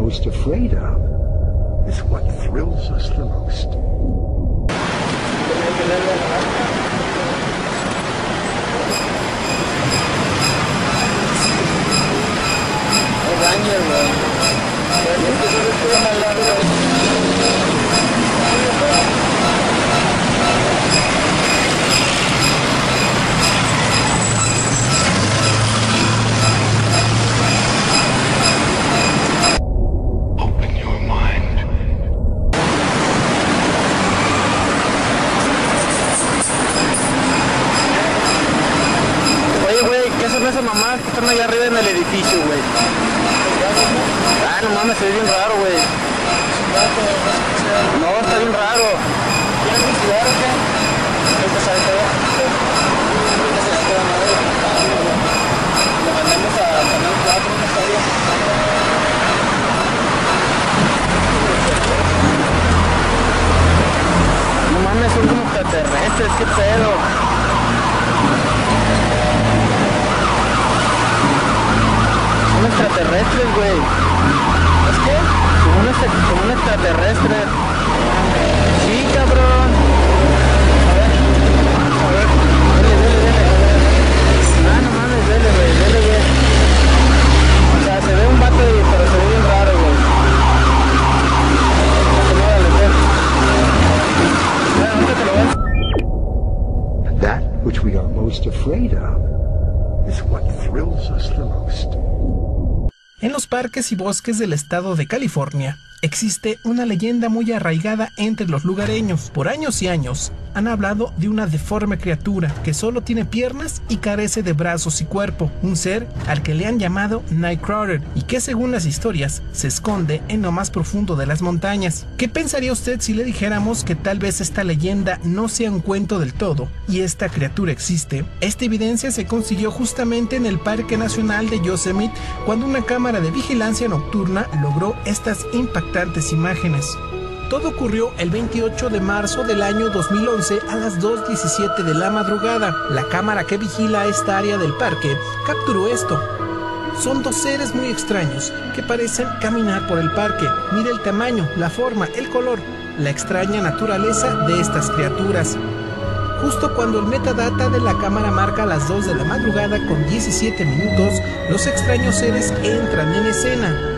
most afraid of is what thrills us the most. Esas mamás que están allá arriba en el edificio, güey. Ah, no mames, se ve bien raro, güey. No, está bien raro. ¿Quieres investigar o qué? Ahorita sabe todo. Lo mandamos a Canal 4, una historia. No mames, son como extraterrestres, qué pedo. Son extraterrestres, güey. ¿Es qué? Como un extraterrestre. Sí, cabrón. A ver. Dele. Ah, no mames, dele, güey. O sea, se ve un vato, pero se ve bien raro, güey. ¿Dónde te lo ves? That which we are most afraid of is what thrills us the most. En los parques y bosques del estado de California existe una leyenda muy arraigada entre los lugareños. Por años y años han hablado de una deforme criatura que solo tiene piernas y carece de brazos y cuerpo, un ser al que le han llamado Nightcrawler y que según las historias se esconde en lo más profundo de las montañas. ¿Qué pensaría usted si le dijéramos que tal vez esta leyenda no sea un cuento del todo y esta criatura existe? Esta evidencia se consiguió justamente en el Parque Nacional de Yosemite cuando una cámara de vigilancia nocturna logró estas impactantes imágenes. Todo ocurrió el 28 de marzo del año 2011 a las 2:17 de la madrugada. La cámara que vigila esta área del parque capturó esto. Son dos seres muy extraños que parecen caminar por el parque. Mire el tamaño, la forma, el color, la extraña naturaleza de estas criaturas. Justo cuando el metadata de la cámara marca las 2 de la madrugada con 17 minutos, los extraños seres entran en escena.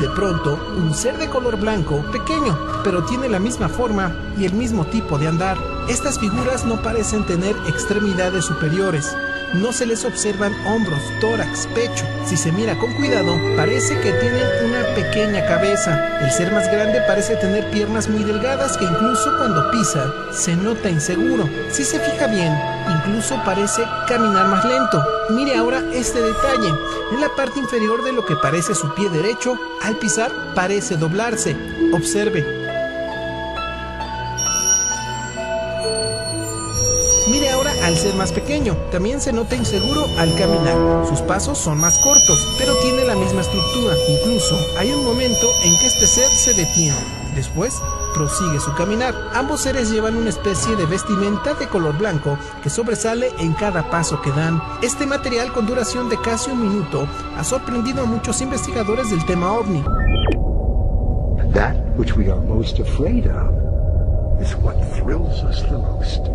De pronto, un ser de color blanco, pequeño, pero tiene la misma forma y el mismo tipo de andar. Estas figuras no parecen tener extremidades superiores. No se les observan hombros, tórax, pecho. Si se mira con cuidado, parece que tienen una pequeña cabeza. El ser más grande parece tener piernas muy delgadas que incluso cuando pisa, se nota inseguro. Si se fija bien, incluso parece caminar más lento. Mire ahora este detalle. En la parte inferior de lo que parece su pie derecho, al pisar, parece doblarse. Observe. Mire ahora al ser más pequeño, también se nota inseguro al caminar. Sus pasos son más cortos, pero tiene la misma estructura. Incluso hay un momento en que este ser se detiene. Después, prosigue su caminar. Ambos seres llevan una especie de vestimenta de color blanco que sobresale en cada paso que dan. Este material con duración de casi un minuto ha sorprendido a muchos investigadores del tema ovni. That which we are most afraid of is what thrills us the most.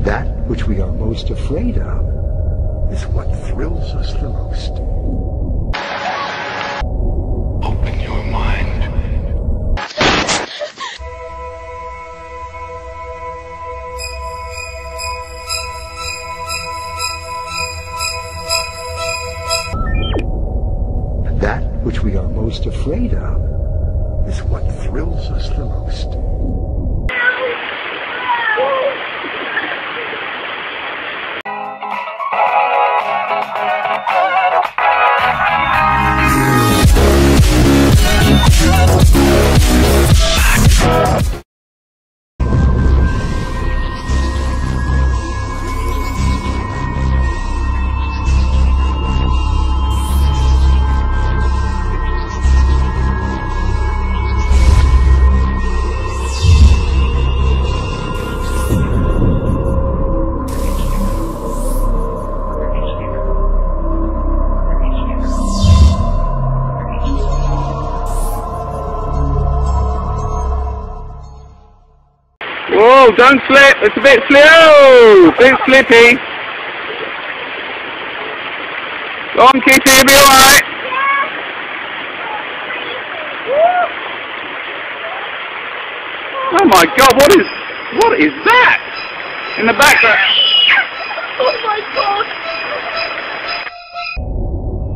That which we are most afraid of is what thrills us the most. Open your mind. That which we are most afraid of is what thrills us the most. Oh, don't slip. It's a bit slippy. Go on, Kitty, you'll be alright. Oh my God, what is that? In the background. Oh my God.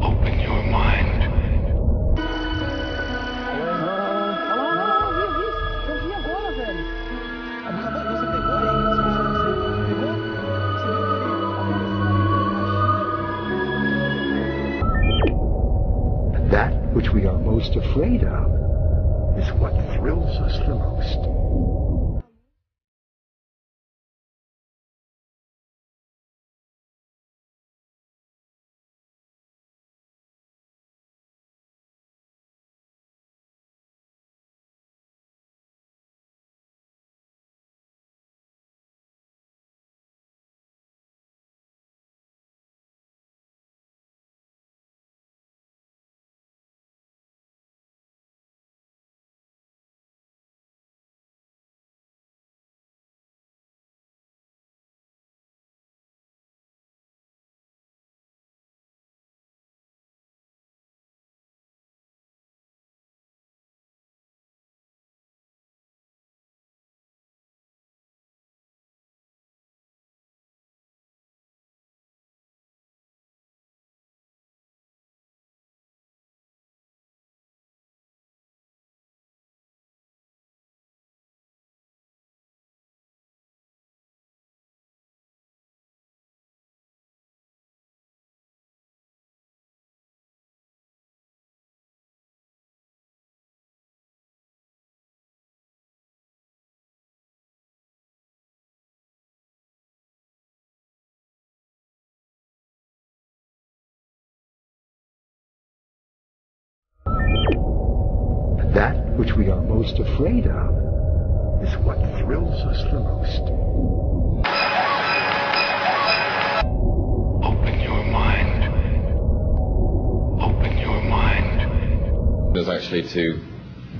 Open your mind. That which we are most afraid of is what thrills us the most. That which we are most afraid of is what thrills us the most. Open your mind. Open your mind. It was actually to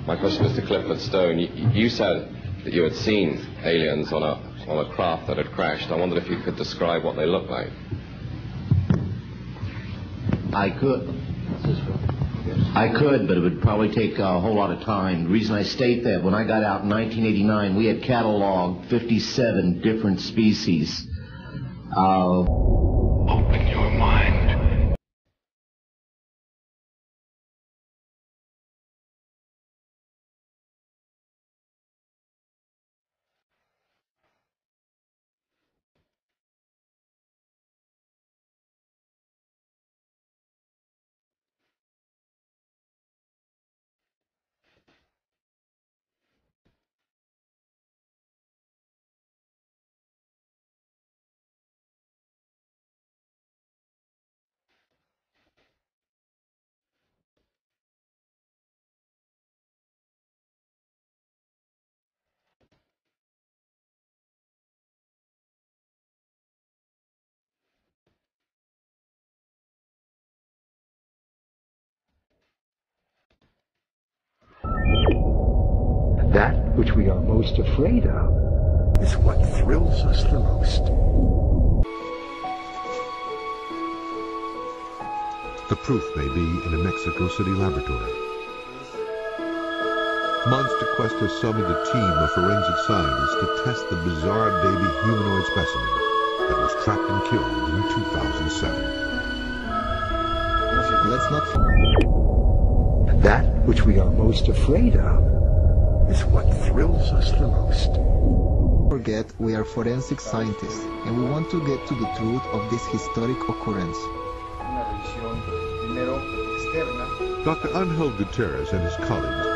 my question was to Clifford Stone. You said that you had seen aliens on a craft that had crashed. I wondered if you could describe what they looked like. I could, but it would probably take a whole lot of time. The reason I state that, when I got out in 1989, we had cataloged 57 different species. Open your mind. That which we are most afraid of is what thrills us the most. The proof may be in a Mexico City laboratory. Monster Quest has summoned a team of forensic scientists to test the bizarre baby humanoid specimen that was trapped and killed in 2007. Let's not That which we are most afraid of is what thrills us the most. Forget we are forensic scientists and we want to get to the truth of this historic occurrence. Dr. Angel Gutierrez and his colleagues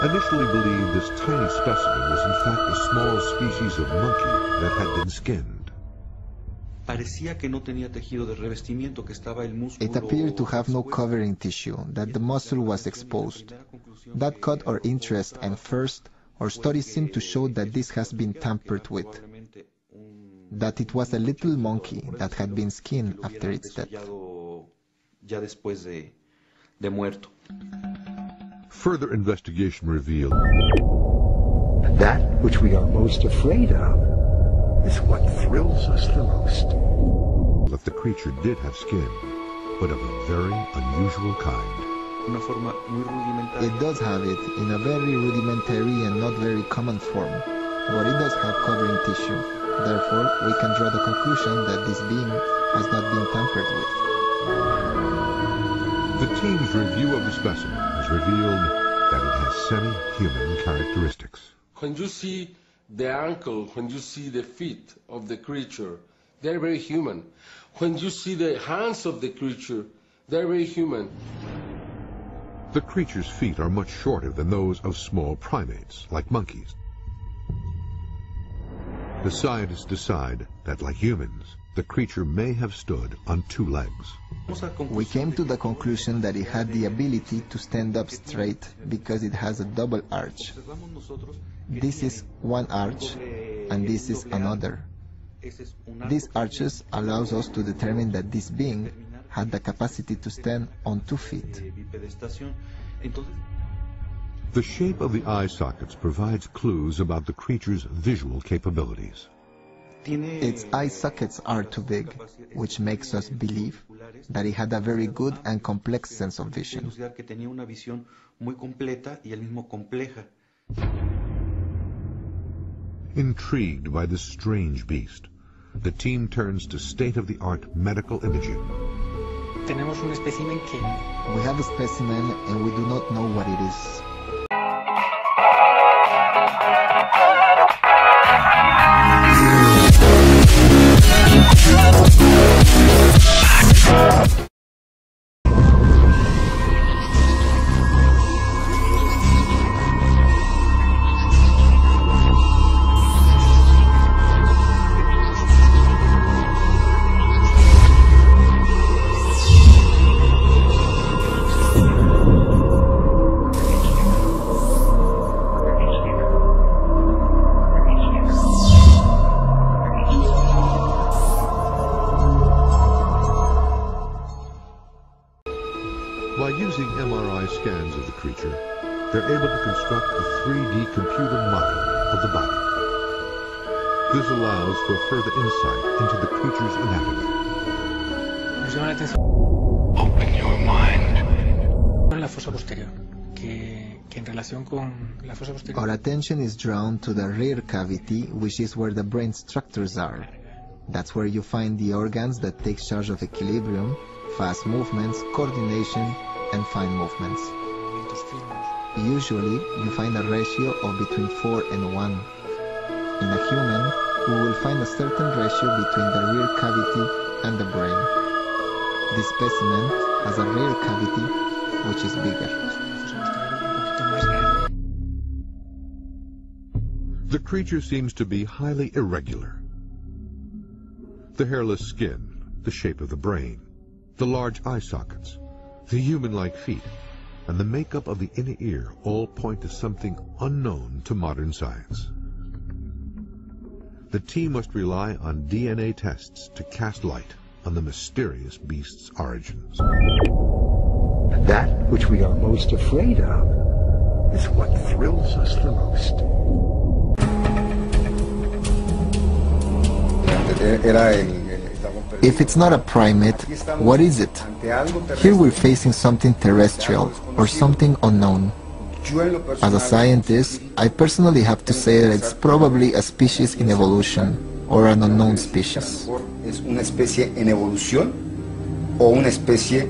initially believed this tiny specimen was in fact a small species of monkey that had been skinned. It appeared to have no covering tissue, that the muscle was exposed. That caught our interest, and first, our studies seemed to show that this has been tampered with. That it was a little monkey that had been skinned after its death. Further investigation revealed that which we are most afraid of is what thrills us the most. That the creature did have skin, but of a very unusual kind. It does have it in a very rudimentary and not very common form, but it does have covering tissue. Therefore, we can draw the conclusion that this being has not been tampered with. The team's review of the specimen has revealed that it has semi-human characteristics. When you see the ankle, when you see the feet of the creature, they're very human. When you see the hands of the creature, they're very human. The creature's feet are much shorter than those of small primates, like monkeys. The scientists decide that, like humans, the creature may have stood on two legs. We came to the conclusion that it had the ability to stand up straight because it has a double arch. This is one arch, and this is another. These arches allows us to determine that this being had the capacity to stand on 2 feet. The shape of the eye sockets provides clues about the creature's visual capabilities. Its eye sockets are too big, which makes us believe that it had a very good and complex sense of vision. Intrigued by this strange beast, the team turns to state-of-the-art medical imaging. We have a specimen and we do not know what it is. By using MRI scans of the creature, they're able to construct a 3D computer model of the body. This allows for further insight into the creature's anatomy. Open your mind. Our attention is drawn to the rear cavity, which is where the brain structures are. That's where you find the organs that take charge of equilibrium, fast movements, coordination, and fine movements. Usually, you find a ratio of between 4 and 1. In a human, we will find a certain ratio between the rear cavity and the brain. This specimen has a rear cavity which is bigger. The creature seems to be highly irregular. The hairless skin, the shape of the brain, the large eye sockets, the human-like feet, and the makeup of the inner ear all point to something unknown to modern science. The team must rely on DNA tests to cast light on the mysterious beast's origins. That which we are most afraid of is what thrills us the most. If it's not a primate, what is it? Here we're facing something terrestrial, or something unknown. As a scientist, I personally have to say that it's probably a species in evolution, or an unknown species. Es una especie en evolución o una especie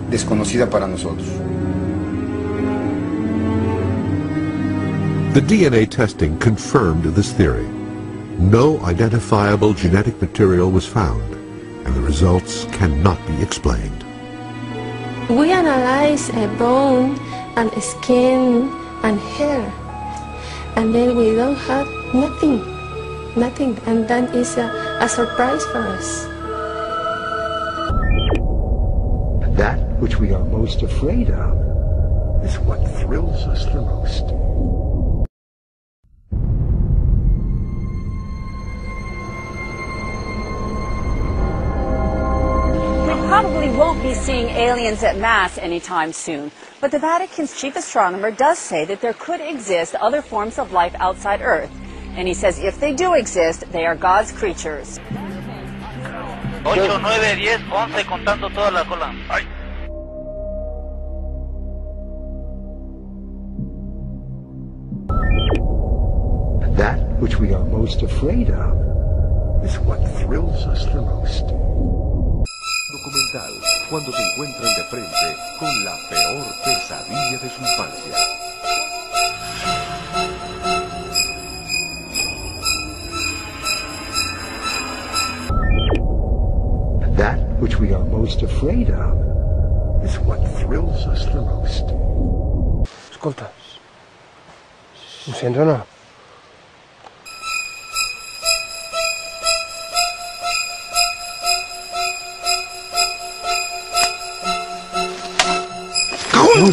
desconocida para nosotros. The DNA testing confirmed this theory. No identifiable genetic material was found, and the results cannot be explained. We analyze a bone and skin and hair, and then we don't have nothing, and that is a surprise for us. That which we are most afraid of is what thrills us the most. Probably won't be seeing aliens en masse anytime soon, but the Vatican's chief astronomer does say that there could exist other forms of life outside Earth. And he says if they do exist, they are God's creatures. 8, 9, 10, 11, contando toda la cola. Ay. That which we are most afraid of is what thrills us the most. Documental, cuando se encuentran de frente con la peor pesadilla de su infancia. That which we are most afraid of is what thrills us the most. Escolta, em sents o no?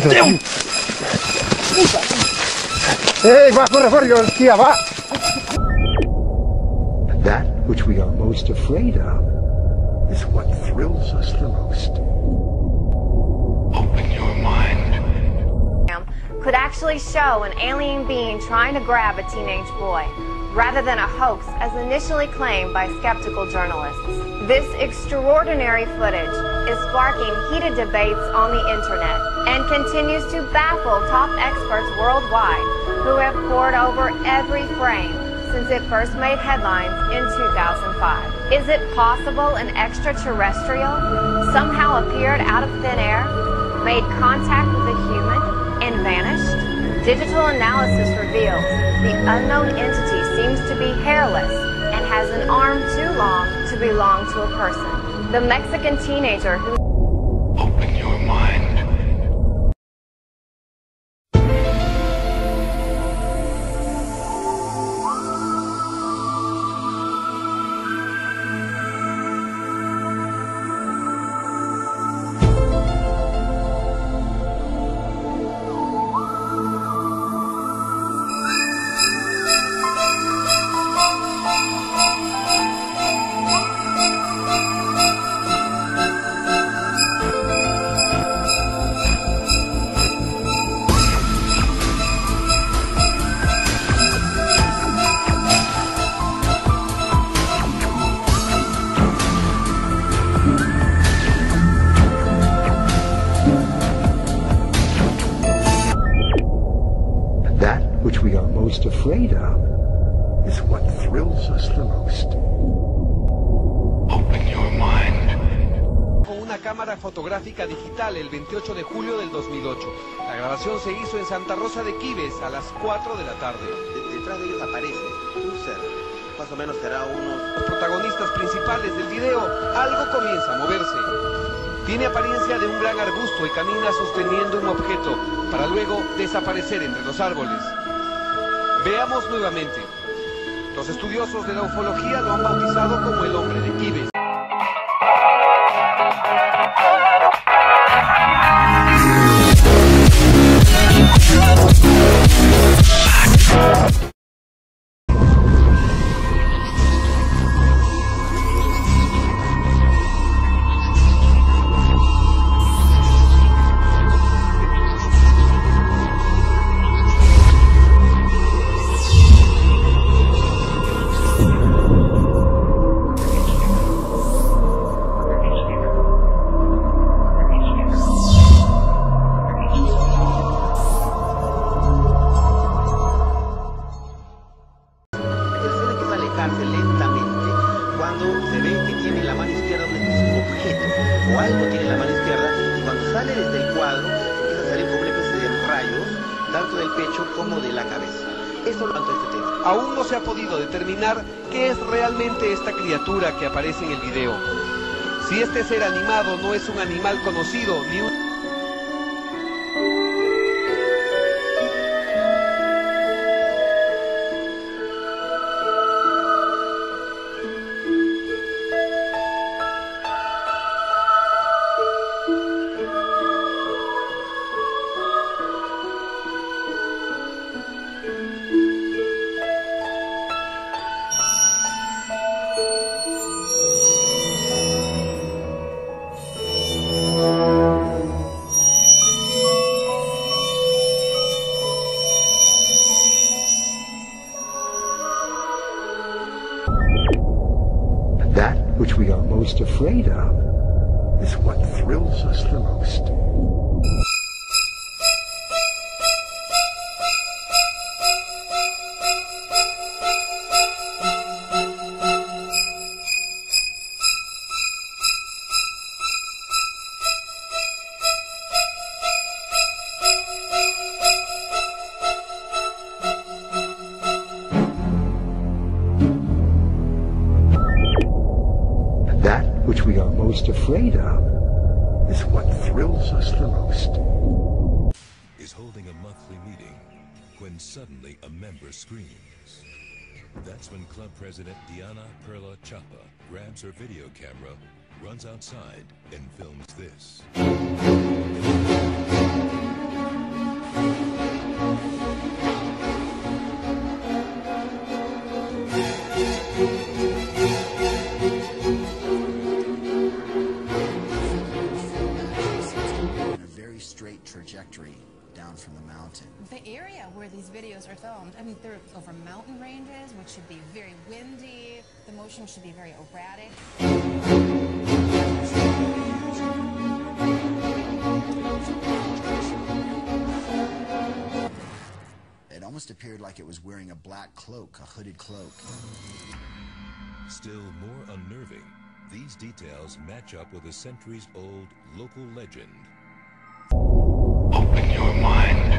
Déu! Ei, va, corre, jo, tia, va! That which we are most afraid of is what thrills us the most. Open your mind. Could actually show an alien being trying to grab a teenage boy, rather than a hoax as initially claimed by skeptical journalists. This extraordinary footage is sparking heated debates on the internet and continues to baffle top experts worldwide who have pored over every frame since it first made headlines in 2005. Is it possible an extraterrestrial somehow appeared out of thin air, made contact with a human, and vanished? Digital analysis reveals the unknown entity seems to be hairless and has an arm too long to belong to a person. The Mexican teenager who... Open your mind. Which we are most afraid of is what thrills us the most. Open your mind. Con una cámara fotográfica digital el 28 de julio del 2008. La grabación se hizo en Santa Rosa de Quibes a las 4 de la tarde. Detrás de ellos aparece un ser, más o menos será unos... Los protagonistas principales del video, algo comienza a moverse. Tiene apariencia de un gran arbusto y camina sosteniendo un objeto para luego desaparecer entre los árboles. Veamos nuevamente. Los estudiosos de la ufología lo han bautizado como el hombre de Quibes. Lentamente cuando se ve que tiene la mano izquierda un objeto o algo tiene la mano izquierda, y cuando sale desde el cuadro empieza a salir como una especie de rayos tanto del pecho como de la cabeza. Eso lo tanto este tema. Aún no se ha podido determinar qué es realmente esta criatura que aparece en el video. Si este ser animado no es un animal conocido ni un... which we are most afraid of is what thrills us the most. Which we are most afraid of is what thrills us the most. Is holding a monthly meeting when suddenly a member screams. That's when club president Diana Perla Chapa grabs her video camera, runs outside, and films this. Trajectory down from the mountain. The area where these videos are filmed, I mean, they're over mountain ranges, which should be very windy. The motion should be very erratic. It almost appeared like it was wearing a black cloak, a hooded cloak. Still more unnerving, these details match up with a centuries-old local legend. Open your mind.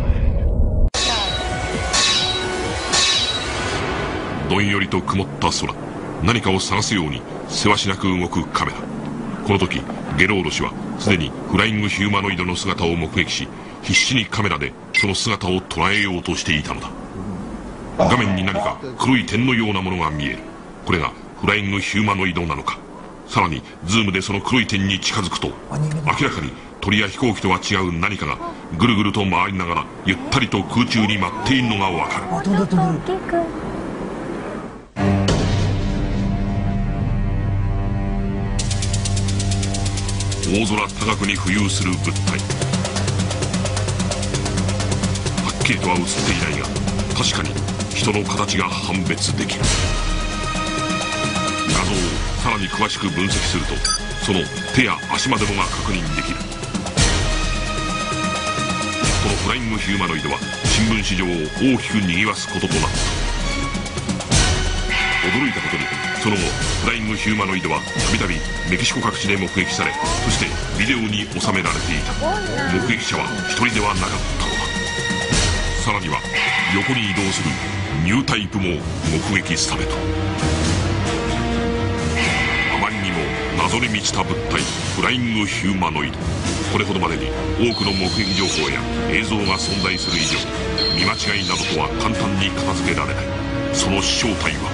どんよりと曇った空、何かを探すようにせわしなく動くカメラ。この時ゲローロ氏はすでにフライングヒューマノイドの姿を目撃し、必死にカメラでその姿を捉えようとしていたのだ。画面に何か黒い点のようなものが見える。これがフライングヒューマノイドなのか。さらにズームでその黒い点に近づくと、明らかに鳥や飛行機とは違う何かがぐるぐると回りながらゆったりと空中に舞っているのがわかる。大空高くに浮遊する物体、はっきりとは映っていないが確かに人の形が判別できる。画像をさらに詳しく分析すると、その手や足までもが確認できる。このフライングヒューマノイドは新聞市場を大きく賑わすこととなった。驚いたことにその後フライングヒューマノイドはたびたびメキシコ各地で目撃され、そしてビデオに収められていた。目撃者は一人ではなかったのだ。さらには横に移動するニュータイプも目撃された。あまりにも謎に満ちた物体フライングヒューマノイド。これほどまでに多くの目撃情報や映像が存在する以上、見間違いなどとは簡単に片付けられない。その正体は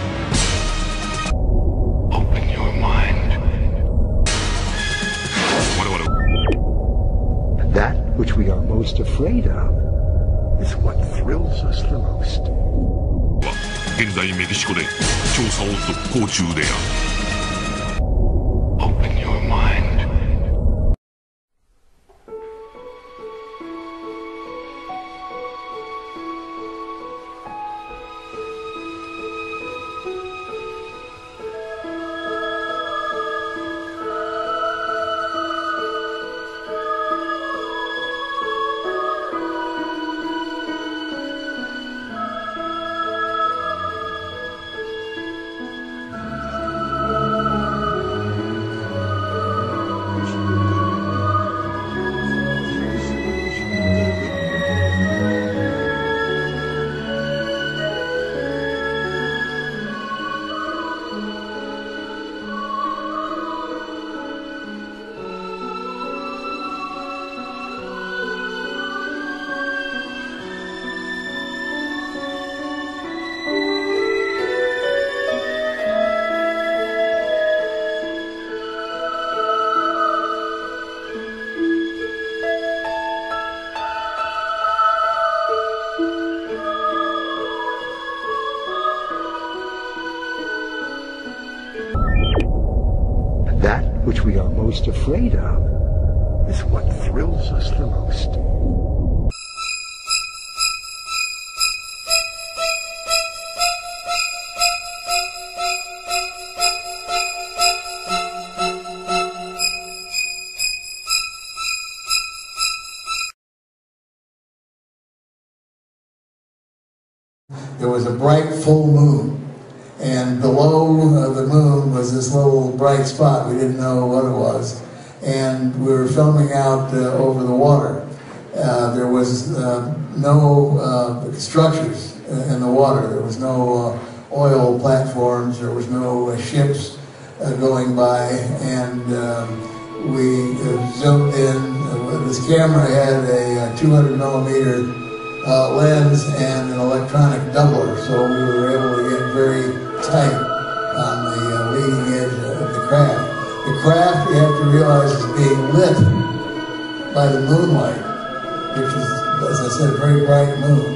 That which we are most afraid of is what thrills us the most. 現在メキシコで調査を続行中である。Open your mind. That which we are most afraid of is what thrills us the most. there was a bright full moon. And below the moon was this little bright spot. We didn't know what it was. And we were filming out over the water. There was no structures in the water. There was no oil platforms. There was no ships going by. And we zoomed in. This camera had a 200 millimeter lens and an electronic doubler, so we were able to get very tight on the leading edge of the craft. The craft, you have to realize, is being lit by the moonlight, which is, as I said, a very bright moon.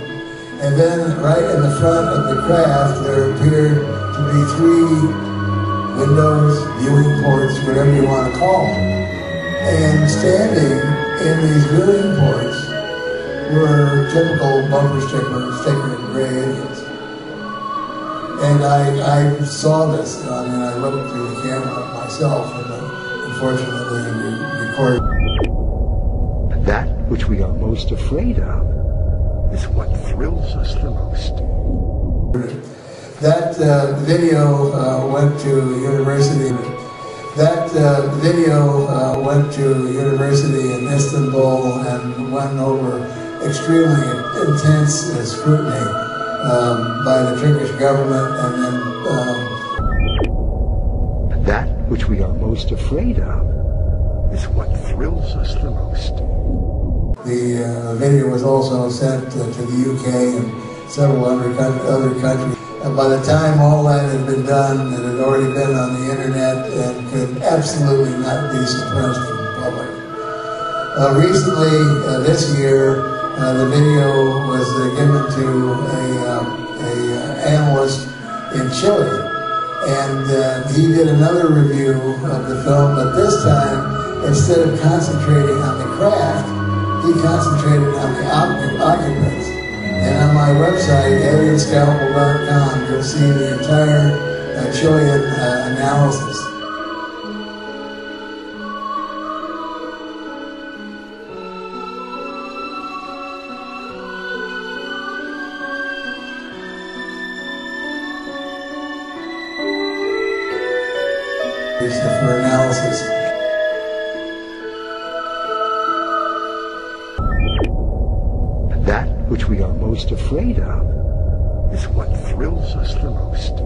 And then right in the front of the craft, there appeared to be 3 windows, viewing ports, whatever you want to call them. And standing in these viewing ports were typical bumper sticker and gray Indians. And I saw this, and I looked through the camera myself, and unfortunately we recorded. That which we are most afraid of is what thrills us the most. That video went to university. That video went to university in Istanbul and went over extremely intense scrutiny by the Turkish government, and then that which we are most afraid of is what thrills us the most. The video was also sent to the UK and several other countries. By the time all that had been done, it had already been on the internet and could absolutely not be suppressed from the public. Recently, this year, the video was given to an analyst in Chile, and he did another review of the film, but this time, instead of concentrating on the craft, he concentrated on the occupants. And on my website, alienscalpel.com, you'll see the entire Chilean analysis. For analysis. That which we are most afraid of is what thrills us the most.